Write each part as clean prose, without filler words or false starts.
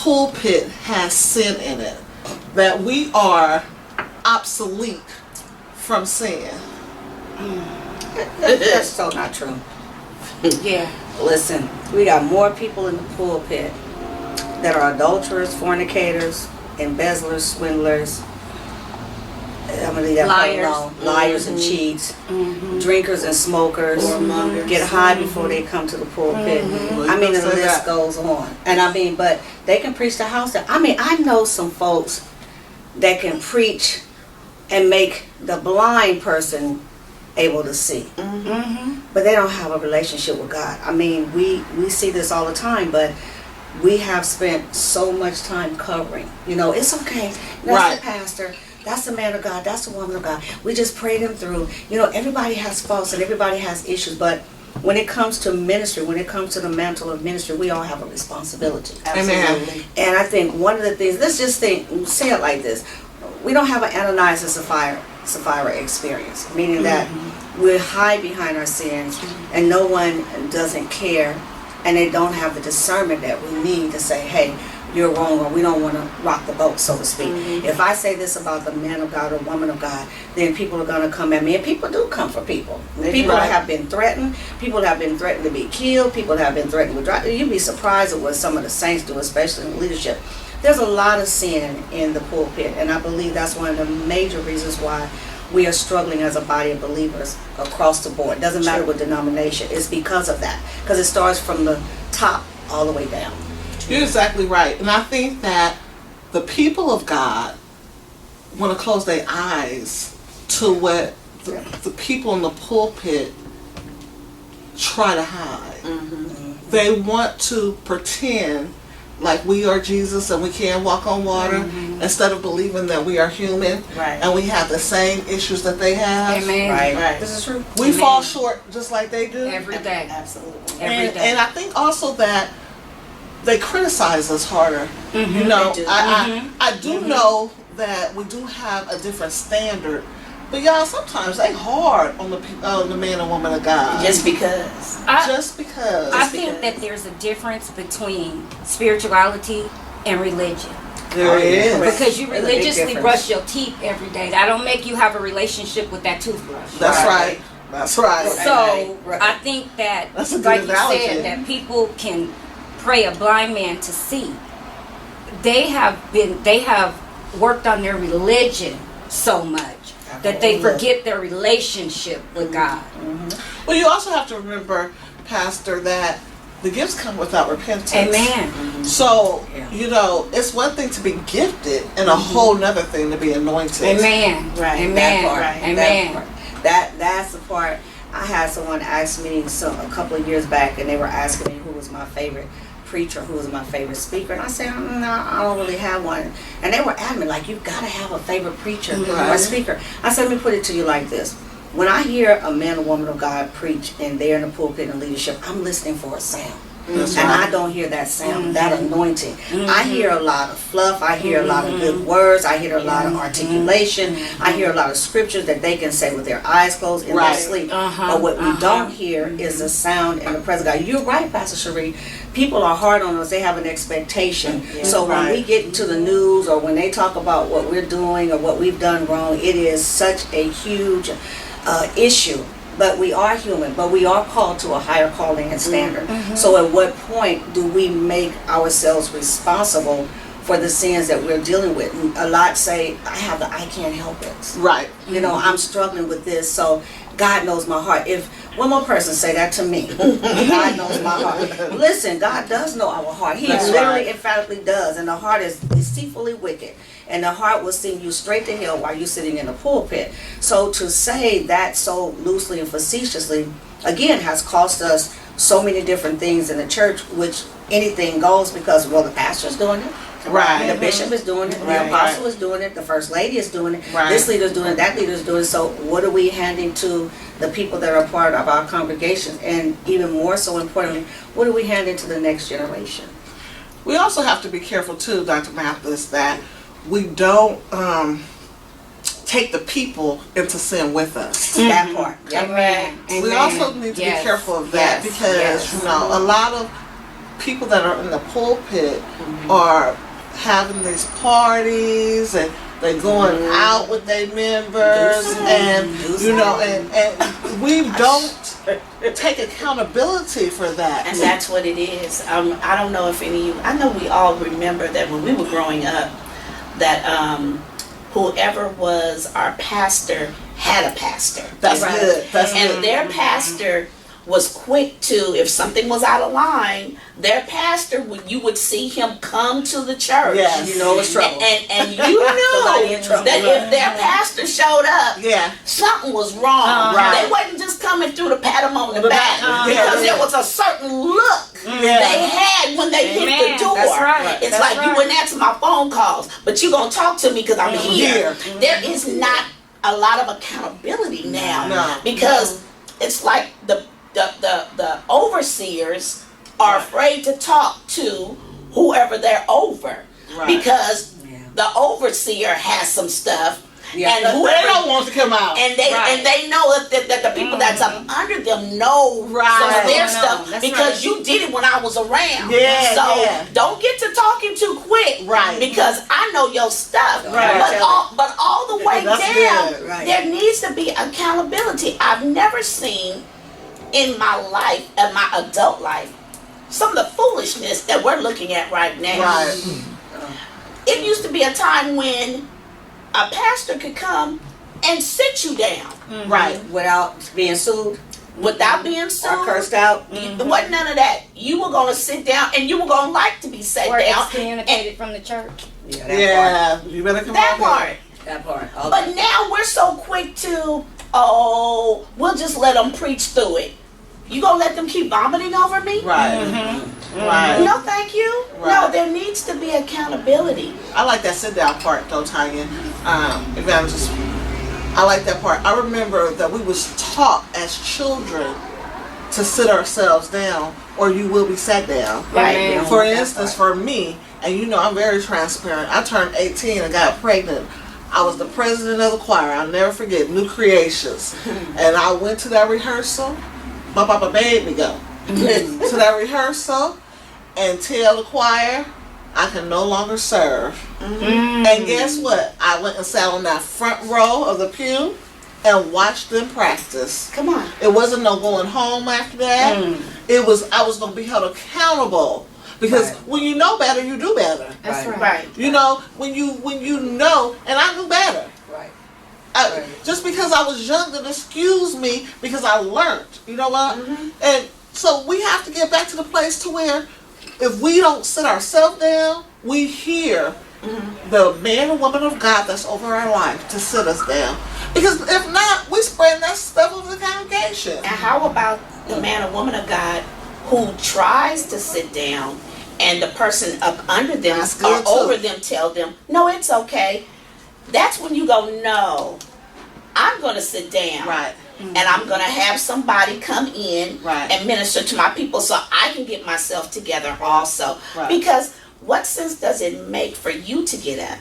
pulpit has sin in it, that we are obsolete from sin. That's so not true. Yeah. Listen, we got more people in the pulpit that are adulterers, fornicators, embezzlers, swindlers. I'm gonna leave that part alone. Liars and cheats, drinkers and smokers, get high before they come to the pulpit. I mean, the list goes on. And I mean, but they can preach the house down. I mean, I know some folks that can preach and make the blind person able to see. But they don't have a relationship with God. I mean, we see this all the time, but we have spent so much time covering. You know, it's okay. That's the pastor. That's the man of God. That's the woman of God. We just pray them through. You know, everybody has faults and everybody has issues, but when it comes to ministry, when it comes to the mantle of ministry, we all have a responsibility. Amen. And I think one of the things, let's just say it like this. We don't have an Ananias and Sapphira experience, meaning that we hide behind our sins and no one doesn't care and they don't have the discernment that we need to say, hey, you're wrong, or we don't want to rock the boat, so to speak. If I say this about the man of God or woman of God, then people are going to come at me, and people do come for people. People have been threatened. People have been threatened to be killed. People have been threatened with drugs. You'd be surprised at what some of the saints do, especially in leadership. There's a lot of sin in the pulpit, and I believe that's one of the major reasons why we are struggling as a body of believers across the board. It doesn't matter what denomination. It's because of that. Because it starts from the top all the way down. You're exactly right. And I think that the people of God want to close their eyes to what the people in the pulpit try to hide. They want to pretend like we are Jesus and we can't walk on water instead of believing that we are human and we have the same issues that they have. Amen. Right. This is true. We fall short just like they do. Every day. Absolutely. Every day. And I think also that they criticize us harder. You know, I do know that we do have a different standard, but y'all, sometimes they hard on the man and woman of God. Just because. I think that there's a difference between spirituality and religion. There is. Because you religiously brush your teeth every day. That don't make you have a relationship with that toothbrush. That's right. That's right. So I think that, That's a good like analogy. you said, that people can pray a blind man to see. They have worked on their religion so much that they forget their relationship with God. Well, you also have to remember, Pastor, that the gifts come without repentance. Amen. So, you know, it's one thing to be gifted and a whole nother thing to be anointed. Amen. Right. Amen. That part. Amen. That's the part. I had someone ask me a couple of years back, and they were asking me who was my favorite preacher, who was my favorite speaker, and I said, no, I don't really have one. And they were adamant, like, you've got to have a favorite preacher or speaker. I said, let me put it to you like this. When I hear a man or woman of God preach and they're in the pulpit and leadership, I'm listening for a sound. And I don't hear that sound, that anointing. I hear a lot of fluff. I hear a lot of good words. I hear a lot of articulation. I hear a lot of scriptures that they can say with their eyes closed in their sleep. But what we don't hear is the sound and the presence of God. You're right, Pastor Sheree. People are hard on us. They have an expectation. So when we get into the news or when they talk about what we're doing or what we've done wrong, it is such a huge issue. But we are human, but we are called to a higher calling and standard. So at what point do we make ourselves responsible for the sins that we're dealing with? And a lot say, I can't help it. Right. You know, I'm struggling with this, so God knows my heart. If one more person say that to me, God knows my heart. Listen, God does know our heart. He literally emphatically does. And the heart is deceitfully wicked. And the heart will send you straight to hell while you're sitting in a pulpit. So to say that so loosely and facetiously, again, has cost us so many different things in the church, which anything goes because, well, the pastor's doing it. Right. The bishop is doing it. The apostle is doing it. The first lady is doing it. This leader is doing it. That leader is doing it. So what are we handing to the people that are part of our congregations? And even more so importantly, what are we handing to the next generation? We also have to be careful too, Dr. Matthis, that we don't take the people into sin with us. That part. Amen. We also need to be careful of that because, you know, a lot of people that are in the pulpit are having these parties and they're going out with their members and you know and we don't take accountability for that. And that's what it is. I don't know if any of you, I know we all remember that when we were growing up, that whoever was our pastor had a pastor. That's good. That's and good. their pastor was quick to, if something was out of line, their pastor, when you would see him come to the church, Yes. You know it's trouble. and you knew Somebody in trouble. that if their pastor showed up, Yeah. something was wrong. Right. They wasn't just coming through to pat him on the back, Yeah. because there was a certain look Yeah. they had when they hit Amen. the door. That's right. It's That's like you right. wouldn't answer my phone calls, but you gonna talk to me because I'm here. There is not a lot of accountability now, No. because it's like the overseers are afraid to talk to whoever they're over, Right. because the overseer has some stuff, Yeah. and They whoever don't want to come out. and they know that the people that's up under them know some Right. of their What's going stuff, on. That's because right. you did it when I was around. Yeah, So yeah. don't get to talking too quick. Right. Because I know your stuff. Right. But all the way That's down, good. Right. there needs to be accountability. I've never seen in my life, in my adult life, some of the foolishness that we're looking at right now. Right. It used to be a time when a pastor could come and sit you down Right. Without being sued without being sued. or cursed out. There wasn't none of that. You were gonna sit down, and you were gonna like to be sat Or down. excommunicated from the church. Yeah, that Yeah. You better come That out here. part. That part. Okay. But now we're so quick to, we'll just let them preach through it. You gonna let them keep vomiting over me? Right. Right. No, thank you. No, Right. there needs to be accountability. I like that sit down part though, Tanya. Evangelist. I like that part. I remember that we was taught as children to sit ourselves down, or you will be sat down. Right. Amen. For instance, for me, and you know I'm very transparent, I turned 18 and got pregnant. I was the president of the choir. I'll never forget, New Creations. And I went to that rehearsal. My papa made me go to that rehearsal and tell the choir I can no longer serve. And guess what? I went and sat on that front row of the pew and watched them practice. Come on. It wasn't no going home after that. It was, I was going to be held accountable, because Right. when you know better, you do better. That's Right. right. Right. You know, when you know, and I knew better. Right. I, just because I was young, didn't excuse me, because I learned. You know what? And so we have to get back to the place to where, if we don't sit ourselves down, we hear the man or woman of God that's over our life to sit us down. Because if not, we spread that stuff over the congregation. And how about the man or woman of God who tries to sit down, and the person up under them That's or good, too. over them tell them, no, it's okay. That's when you go, no, I'm going to sit down. Right. And I'm going to have somebody come in Right. and minister to my people so I can get myself together also. Right. Because what sense does it make for you to get up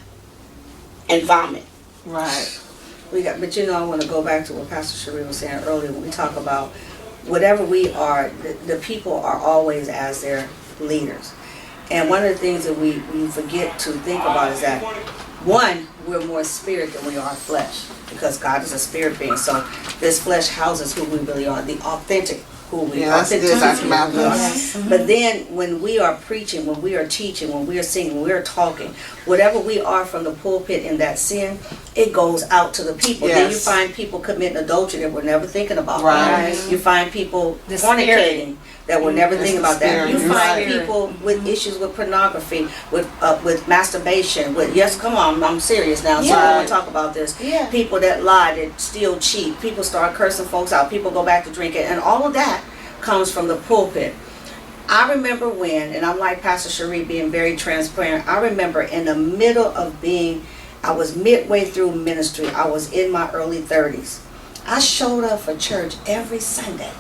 and vomit? Right. But you know, I want to go back to what Pastor Sheree was saying earlier when we talk about whatever we are, the people are always as their leaders. And one of the things that we forget to think about is that, one, we're more spirit than we are flesh, because God is a spirit being. So this flesh houses who we really are, the authentic who we are. that's good, Dr. Authenticity. Matthis. But then when we are preaching, when we are teaching, when we are singing, when we are talking, whatever we are from the pulpit in that sin, it goes out to the people. Then you Yes. find people committing adultery that we're never thinking about. Right. You find people The fornicating that we're never It's thinking the about that. spirit. You You're find right. people with issues with pornography, with masturbation, with, yes, come on, I'm serious now, so I Right. want to talk about this. Yeah. People that lie, that steal, cheat, people start cursing folks out, people go back to drinking, and all of that comes from the pulpit. I remember when, and I'm like Pastor Sheree being very transparent, I remember in the middle of I was midway through ministry, I was in my early 30s. I showed up for church every Sunday.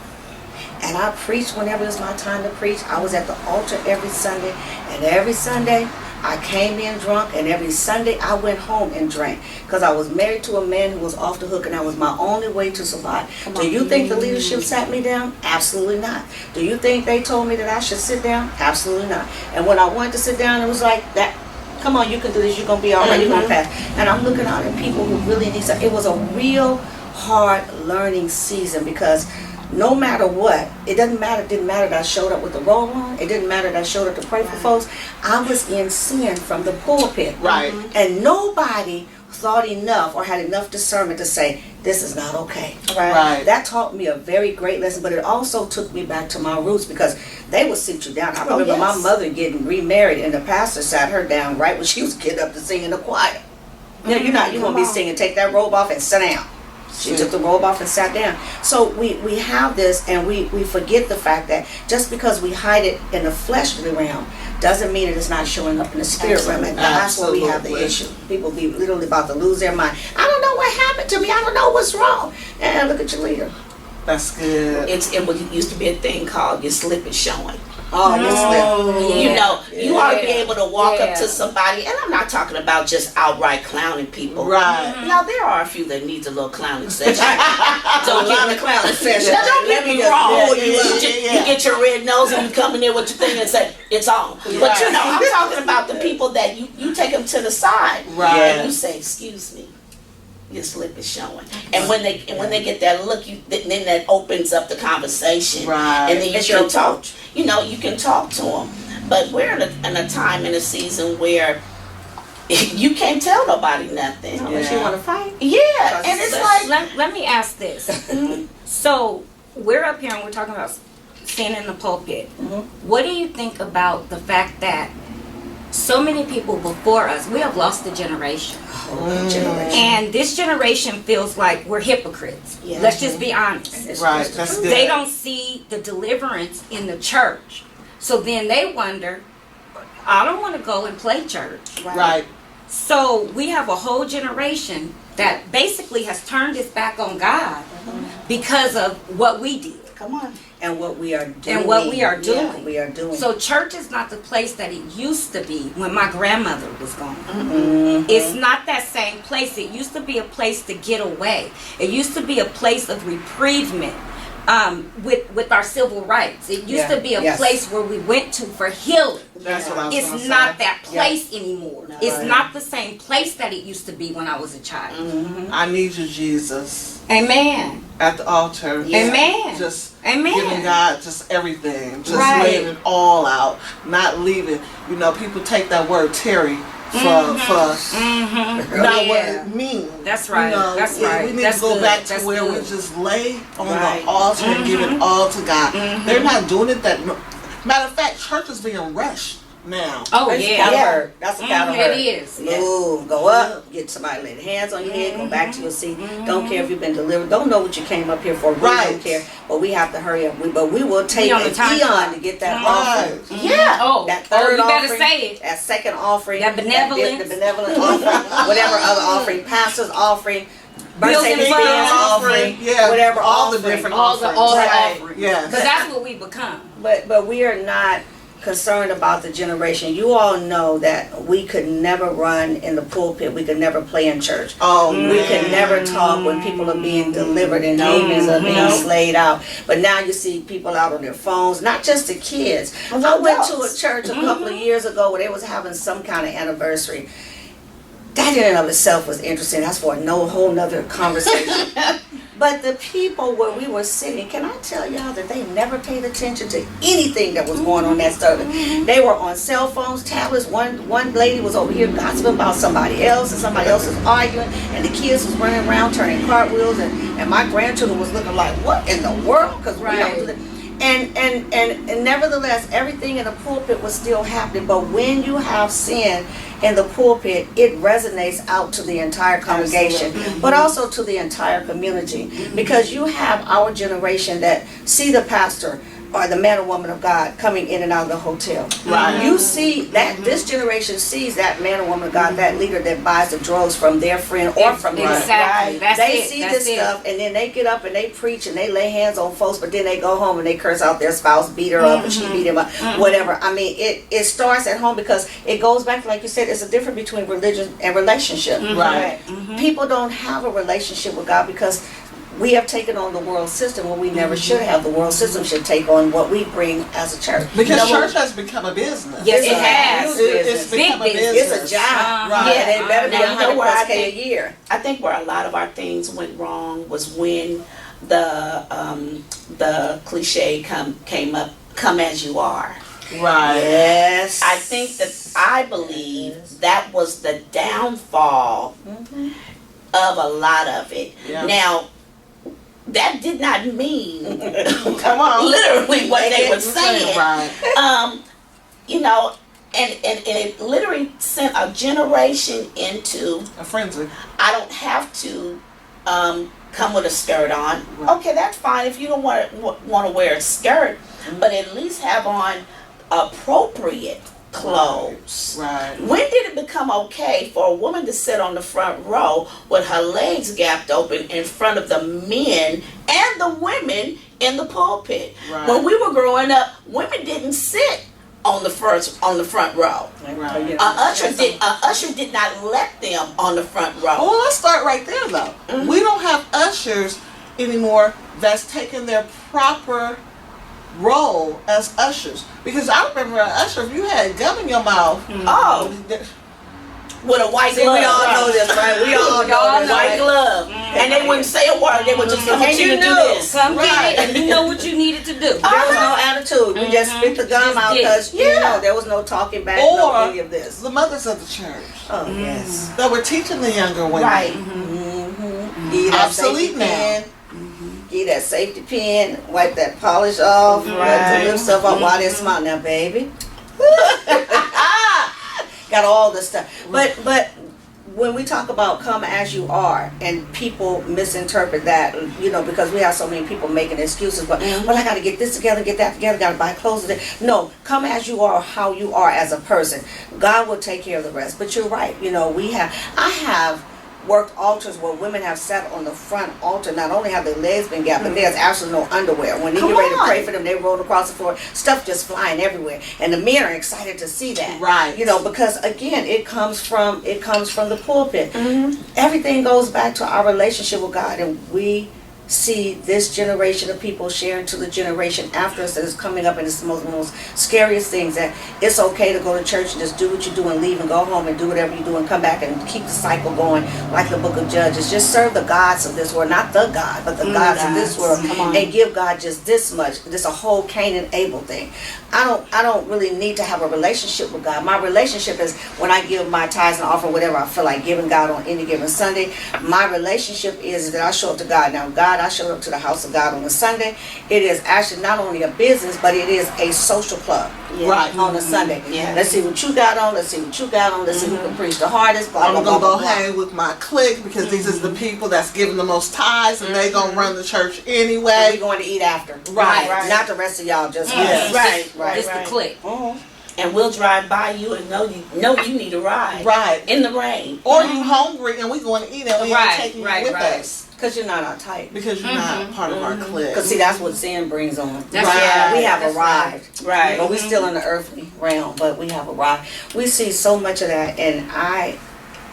And I preached whenever it was my time to preach. I was at the altar every Sunday. And every Sunday, I came in drunk, and every Sunday I went home and drank because I was married to a man who was off the hook, and that was my only way to survive. Do you think the leadership sat me down? Absolutely not. Do you think they told me that I should sit down? Absolutely not. And when I wanted to sit down, it was like that. Come on, you can do this. You're gonna be all right. You're gonna pass. And I'm looking out at people who really need something. It was a real hard learning season because no matter what, it didn't matter that I showed up with the robe on. It didn't matter that I showed up to pray for folks. I was in sin from the pulpit. Right. And nobody thought enough or had enough discernment to say, this is not okay. Right. That taught me a very great lesson, but it also took me back to my roots because they would sit you down. I remember my mother getting remarried and the pastor sat her down right when she was getting up to sing in the choir. No, you're going to be singing. Take that robe off and sit down. She took the robe off and sat down. So we have this, and we forget the fact that just because we hide it in the fleshly realm doesn't mean it is not showing up in the spirit realm. And that's where we have the issue. People be literally about to lose their mind. I don't know what happened to me. I don't know what's wrong. And look at your leader. That's good. It used to be a thing called your slip is showing. Oh, your slip. You know, you ought to be able to walk up to somebody, and I'm not talking about just outright clowning people. Right. Now, there are a few that needs a little clowning session. Don't give me a clowning session. Now, don't get me wrong. Yeah. You get your red nose and you come in there with your thing and say, it's on. But, you know, I'm talking about the people that you take them to the side. Right. And you say, excuse me. Your slip is showing, and when they get that look, then that opens up the conversation, right? And then you can talk. You know, you can talk to them. But we're in a time in a season where you can't tell nobody nothing unless you want to fight. Yeah, and it's like let me ask this. So we're up here and we're talking about sin in the pulpit. What do you think about the fact that so many people before us, we have lost a generation. And this generation feels like we're hypocrites. Yeah. Let's just be honest. Right, that's good. They don't see the deliverance in the church. So then they wonder, I don't want to go and play church. Right. So we have a whole generation that basically has turned its back on God because of what we did. Come on. And what we are doing. And what we are doing. Yeah, we are doing. So church is not the place that it used to be when my grandmother was gone. It's not that same place. It used to be a place to get away. It used to be a place of reprievement with our civil rights. It used to be a place where we went to for healing. That's what I was It's not that place anymore. No, it's not the same place that it used to be when I was a child. I need you, Jesus. Amen. At the altar. Amen. Just Amen. Giving God just everything. Just laying it all out. Not leaving. You know, people take that word Terry for not what it means. That's right. You know, that's right. We need to go back to where we just lay on the altar and give it all to God. They're not doing it that. Matter of fact, church is being rushed now. Oh, yeah. That's a kind of hurt. It is. Move, go up, get somebody lay hands on your head, go back to your seat. Don't care if you've been delivered. Don't know what you came up here for. We don't care. But we have to hurry up. But we will take an eon to get that offering. Yeah. Oh, that third you better offering, say it. that second offering, that benevolent, the benevolent offering, whatever other offering, pastor's offering, birthday offering, whatever all offering, the different all the offerings. Yes. Because that's what we become. But we are not concerned about the generation. You all know that we could never run in the pulpit. We could never play in church. We could never talk when people are being delivered and demons are being slayed out. But now you see people out on their phones, not just the kids. I went to a church a couple of years ago where they was having some kind of anniversary. That in and of itself was interesting. That's for whole nother conversation. But the people where we were sitting, can I tell y'all that they never paid attention to anything that was going on that service? They were on cell phones, tablets. One lady was over here gossiping about somebody else, and somebody else was arguing, and the kids was running around turning cartwheels, and my grandchildren was looking like, what in the world? Because we don't do that. And nevertheless, everything in the pulpit was still happening. But when you have sin in the pulpit, it resonates out to the entire congregation, but also to the entire community. Because you have our generation that see the pastor or the man or woman of God coming in and out of the hotel. Right. You see that this generation sees that man or woman of God, that leader that buys the drugs from their friend or from them. Exactly. Right. That's They it. see That's this it. stuff and then they get up and they preach and they lay hands on folks, but then they go home and they curse out their spouse, beat her up and she beat him up, whatever. I mean, it starts at home because it goes back, like you said, it's a difference between religion and relationship. Right. People don't have a relationship with God because we have taken on the world system when we never should have. The world system should take on what we bring as a church. Because church has become a business. Yes, It's it a has. huge It's business. become a Big business. business. It's a job. Right. Yeah, they better be Now, you know 100 where I plus K a think- year. I think where a lot of our things went wrong was when the cliche come as you are. Right. Yes. I believe that was the downfall of a lot of it. Yeah. Now, that did not mean Come on. literally what they were saying. Right. You know, and it literally sent a generation into, A frenzy. I don't have to come with a skirt on. Right. Okay, that's fine if you don't want to wear a skirt, but at least have on appropriate clothes. Right. When did it become okay for a woman to sit on the front row with her legs gapped open in front of the men and the women in the pulpit? Right. When we were growing up, women didn't sit on the front row. Right. A usher did not let them on the front row. Well, let's start right there, though. We don't have ushers anymore that's taking their proper role as ushers. Because I remember an usher, if you had gum in your mouth, Oh, with a white See, glove. we all know this, right? We all know this. White glove. And they wouldn't say a word. They would just come And at you you to do knew. this. Come Right. get it, and you know what you needed to do. There was no attitude. You just spit the gum Just out did. because you know there was no talking back, no or any of this. the mothers of the church Oh yes. that were teaching the younger women. Right. Give you that Obsolete safety now. pin. Give you that safety pin. Wipe that polish off. Wipe Right. the lip stuff off while they smile. Now, baby. Got all this stuff. But when we talk about come as you are, and people misinterpret that, you know, because we have so many people making excuses. But well, I got to get this together, get that together, got to buy clothes today. No, come as you are, how you are as a person. God will take care of the rest. But you're right. You know, I have worked altars where women have sat on the front altar. Not only have their legs been gapped, but there's absolutely no underwear. When they Come get ready to on. pray for them, they roll across the floor, stuff just flying everywhere, and the men are excited to see that. Right. You know, because again, it comes from the pulpit. Everything goes back to our relationship with God, and we see this generation of people sharing to the generation after us that is coming up, and it's the most scariest things, that it's okay to go to church and just do what you do and leave and go home and do whatever you do and come back and keep the cycle going, like the book of Judges. Just serve the gods of this world, not the God, but the gods of this world, and give God just this much. This a whole Cain and Abel thing. I don't really need to have a relationship with God. My relationship is when I give my tithes and offer whatever I feel like giving God on any given Sunday. My relationship is that I show up to God. Now, God, I showed up to the house of God on a Sunday. It is actually not only a business, but it is a social club. Right. On a Sunday. Yeah. Let's see what you got on. Let's see what you got on. Let's see who can preach the hardest. Blah, I'm blah, gonna blah, go blah, blah. hang with my clique because these is the people that's giving the most tithes, and they gonna run the church And we anyway. going to eat after. Right. Not the rest of y'all. Just Yes. Right. Just the click. And we'll drive by you and know you need a ride. Right. In the rain. Or you hungry and we going to eat and we Right, ain't taking right, you with right. us Because you're not our type. because you're not part of our clique. Because see, that's what sin brings on. That's right. We have That's arrived. Right. But we're still in the earthly realm, but we have arrived. We see so much of that, and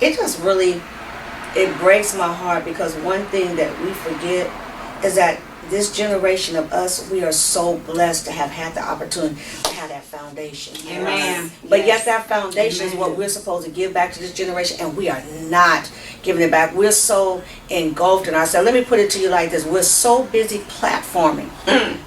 it just really, it breaks my heart, because one thing that we forget is that this generation of us, we are so blessed to have had the opportunity to have that foundation. Amen. But yet that foundation is what we're supposed to give back to this generation, and we are not giving it back. We're so engulfed in ourselves. Let me put it to you like this. We're so busy platforming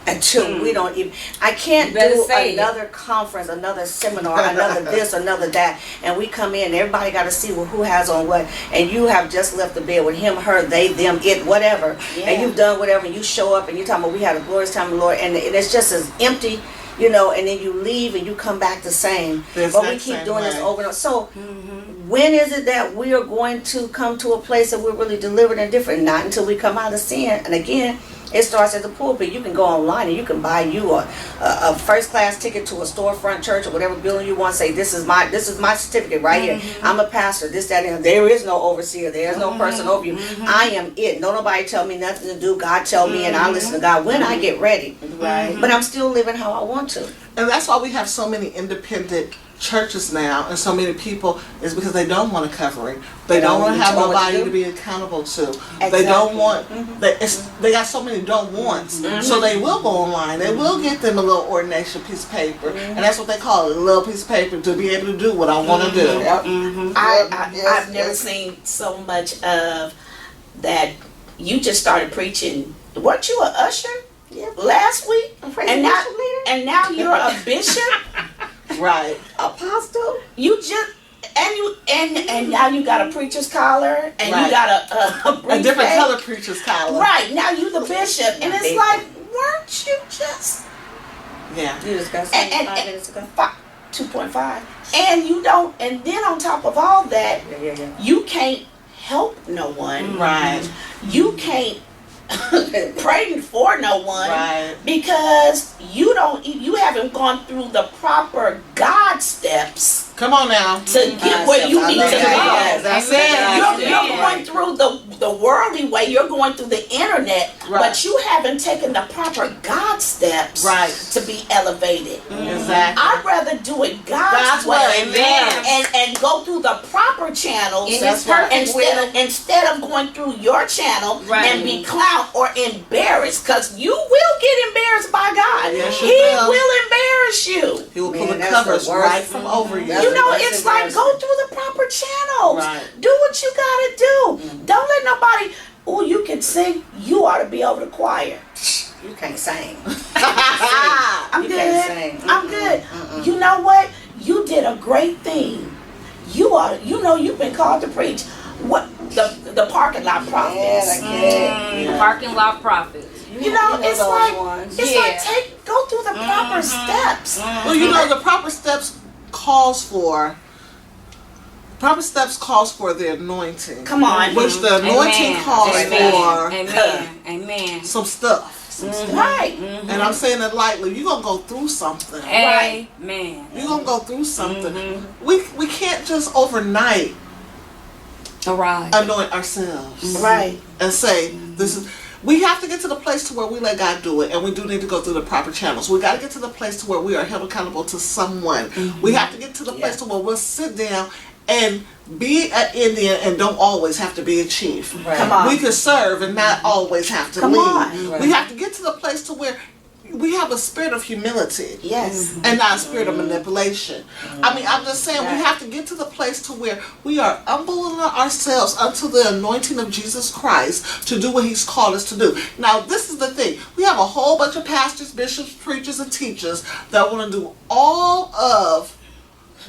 until we don't even, I can't You better do say it. another conference, another seminar, another this, another that, and we come in, everybody got to see who has on what, and you have just left the bed with him, her, they, them, it, whatever, and you've done whatever, and you show up and you're talking about we had a glorious time of the Lord, and it's just as empty, you know, and then you leave and you come back the same. The But we exact keep same doing this way. over and over. So when is it that we are going to come to a place that we're really delivered and different? Not until we come out of sin. And again, It starts at the pulpit. You can go online and you can buy you a first class ticket to a storefront church or whatever building you want. Say this is my certificate right here. I'm a pastor. This, that, and there is no overseer. There is no person over you. I am it. No nobody tell me nothing to do. God tell me, and I listen to God when I get ready. Right. But I'm still living how I want to. And that's why we have so many independent churches now and so many people, is because they don't want a covering. They don't want to have nobody to be accountable to. They don't want, they got so many don't wants. So they will go online. They will get them a little ordination piece of paper. And that's what they call it, a little piece of paper to be able to do what I want to do. I've never seen so much of that. You just started preaching. Weren't you an usher last week? And now you're a bishop? Right. Apostle. You just and now you got a preacher's collar and you got a different color preacher's collar. Right, now you the bishop, and it's like, weren't you just? Yeah. You just got 5 minutes ago. 2.5, and you don't, and then on top of all that, you can't help no one. Right. You can't pray for no one, right? Because you haven't gone through the proper God steps. Come on now. To get where you need to go. That's it. You're going through the worldly way. You're going through the internet, but you haven't taken the proper God steps to be elevated. Exactly. I'd rather do it God's way and go through the proper channels instead of going through your channel and be clowned or embarrassed, because you will get embarrassed by God. Yes, He will embarrass you. He will pull the covers right from over you. You know, it's like, go through the proper channels. Right. Do what you gotta do. Don't let nobody, you can sing, you ought to be over the choir. You can't sing. I'm good. I'm good. You know what? You did a great thing. You've been called to preach. What the parking lot prophets. Parking lot prophets. It's like go through the proper steps. Well, the proper steps calls for the anointing. Come on. Which the anointing calls for some stuff. Right. And I'm saying it lightly. You're going to go through something. Amen. You're going to go through something. We can't just overnight anoint ourselves. Right. And say, this is... We have to get to the place to where we let God do it, and we do need to go through the proper channels. We got to get to the place to where we are held accountable to someone. We have to get to the place to where we'll sit down and be an Indian and don't always have to be a chief. Right. Come on. We can serve and not always have to lead. We have to get to the place to where we have a spirit of humility. Yes. And not a spirit of manipulation. I mean, I'm just saying, we have to get to the place to where we are humbling ourselves unto the anointing of Jesus Christ to do what He's called us to do. Now, this is the thing. We have a whole bunch of pastors, bishops, preachers, and teachers that want to do all of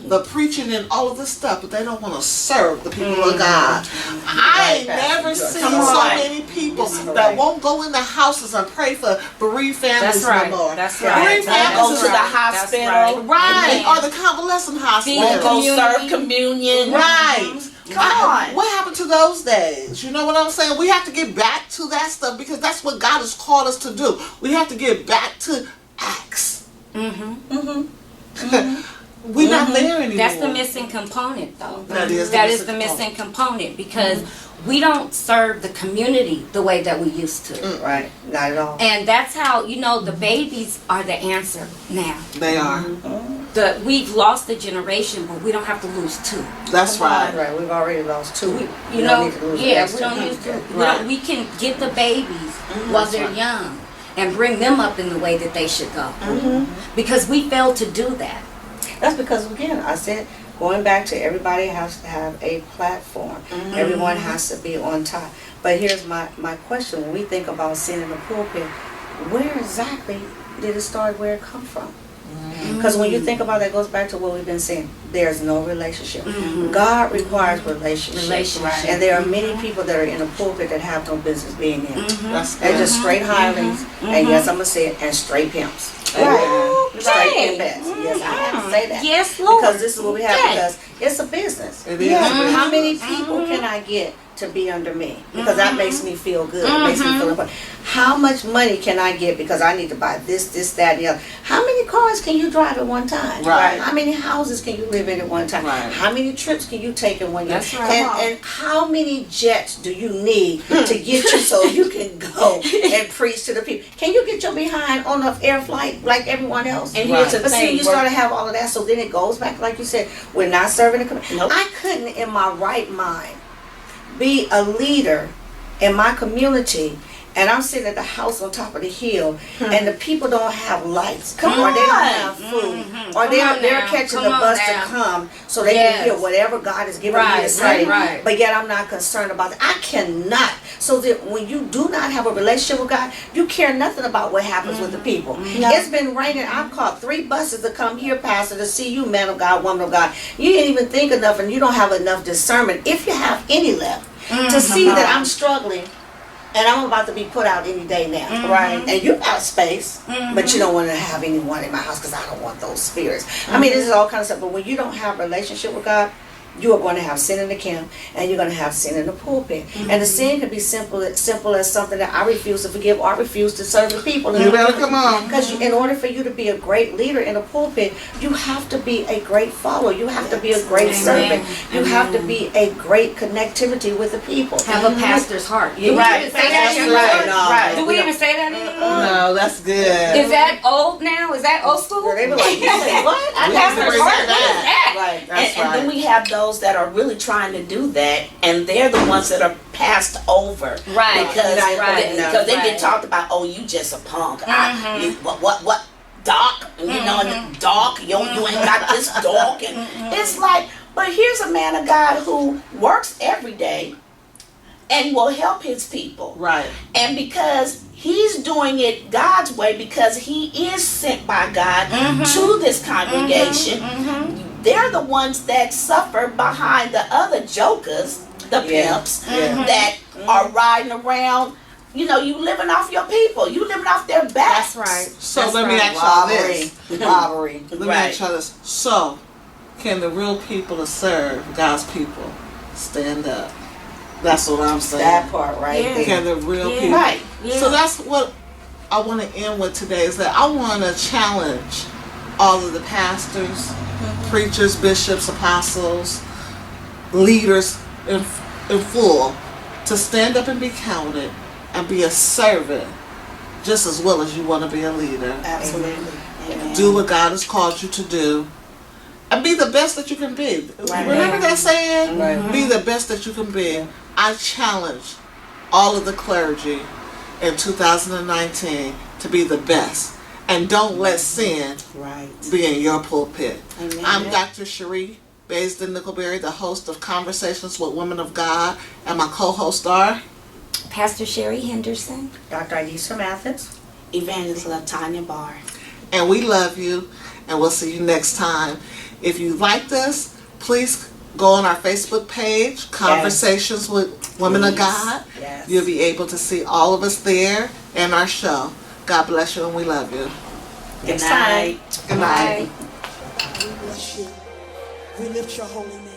the preaching and all of this stuff, but they don't want to serve the people of God. I ain't never seen so many people that won't go in the houses and pray for bereaved families anymore. That's right. Bereaved families Go to the hospital. Right. Or the convalescent hospital. Won't go serve communion. Right. Come on. What happened to those days? You know what I'm saying? We have to get back to that stuff because that's what God has called us to do. We have to get back to Acts. We're not there anymore. That's the missing component, though. That is the missing component because we don't serve the community the way that we used to. Right, not at all. And that's how, the babies are the answer now. They are. We've lost a generation, but we don't have to lose two. That's right. Right, we've already lost two. We need to lose we don't use two. We can get the babies while they're young and bring them up in the way that they should go. Because we failed to do that. That's because, again, I said, going back to everybody has to have a platform. Everyone has to be on top. But here's my question. When we think about sin in the pulpit, where exactly did it start, where it come from? Because when you think about that, it goes back to what we've been saying. There's no relationship. God requires relationship. And there are many people that are in the pulpit that have no business being in. They're just straight hirelings, and yes, I'm going to say it, and straight pimps. Straight pimpets. Yes, I have to say that. Yes, Lord. Because this is what we have, because it's a business. It is. How many people can I get to be under me? Because that makes me feel good. It makes me feel important. How much money can I get because I need to buy this, that, and the other? How many cars can you drive at one time? Right. How many houses can you live in at one time? Right. How many trips can you take in one year? That's right. And how many jets do you need to get you so you can go and preach to the people? Can you get your behind on an air flight like everyone else? And here's the But see, thing, you start to have all of that, so then it goes back, like you said, we're not serving the community. Nope. I couldn't, in my right mind, be a leader in my community, and I'm sitting at the house on top of the hill, and the people don't have lights, or they don't have food, or they're catching the bus to come so they can hear whatever God is giving me to say. Right. But yet I'm not concerned about it. I cannot. So that when you do not have a relationship with God, you care nothing about what happens with the people. It's been raining. I've caught 3 buses to come here, Pastor, to see you, man of God, woman of God. You didn't even think enough, and you don't have enough discernment, if you have any left, to see that I'm struggling. And I'm about to be put out any day now. Right. And you got space, but you don't want to have anyone in my house because I don't want those spirits. I mean, this is all kind of stuff. But when you don't have a relationship with God, you are going to have sin in the camp, and you're going to have sin in the pulpit. And the sin can be simple as something that I refuse to forgive, or I refuse to serve the people. You better come on. Because in order for you to be a great leader in a pulpit, you have to be a great follower. You have to be a great servant. You have to be a great connectivity with the people. Have a pastor's heart. Do we Right. even say that anymore? Right. Do we even say that anymore? No, that's good. Is that old now? Is that old school? They be like, you say what? We have to bring Pastor's that heart? back. Right. That's and then we have those that are really trying to do that, and they're the ones that are passed over. Right. Because Right. they Right. get talked about, oh, you just a punk. What? Doc? You know, and Doc, you ain't got this dog. And it's like, but here's a man of God who works every day and will help his people. Right. And because he's doing it God's way, because he is sent by God to this congregation, they're the ones that suffer behind the other jokers, the pimps, that are riding around. You know, you living off your people. You living off their backs. That's right. So That's let me right. ask y'all this. Robbery. Let me ask y'all this. So, can the real people that serve God's people stand up? That's what I'm saying. That part right Yeah. there. Can the real people? Right. Yeah. So that's what I want to end with today, is that I want to challenge all of the pastors, preachers, bishops, apostles, leaders in full to stand up and be counted and be a servant just as well as you want to be a leader. Absolutely. Amen. Do what God has called you to do and be the best that you can be. Right. Remember that saying? Right. Be the best that you can be. I challenge all of the clergy in 2019 to be the best. And don't let sin Right. be in your pulpit. Amen. I'm Dr. Sheree Baisden-Nickleberry, the host of Conversations with Women of God, and my co-hosts are Pastor Sherrie Henderson. Dr. Inecir Matthis. Evangelist Tanya Barr. and we love you, and we'll see you next time. If you liked us, please go on our Facebook page, Conversations with Women of God. Yes. You'll be able to see all of us there and our show. God bless you, and we love you. Good night. Good night. Bye. We bless you. We lift your holy name.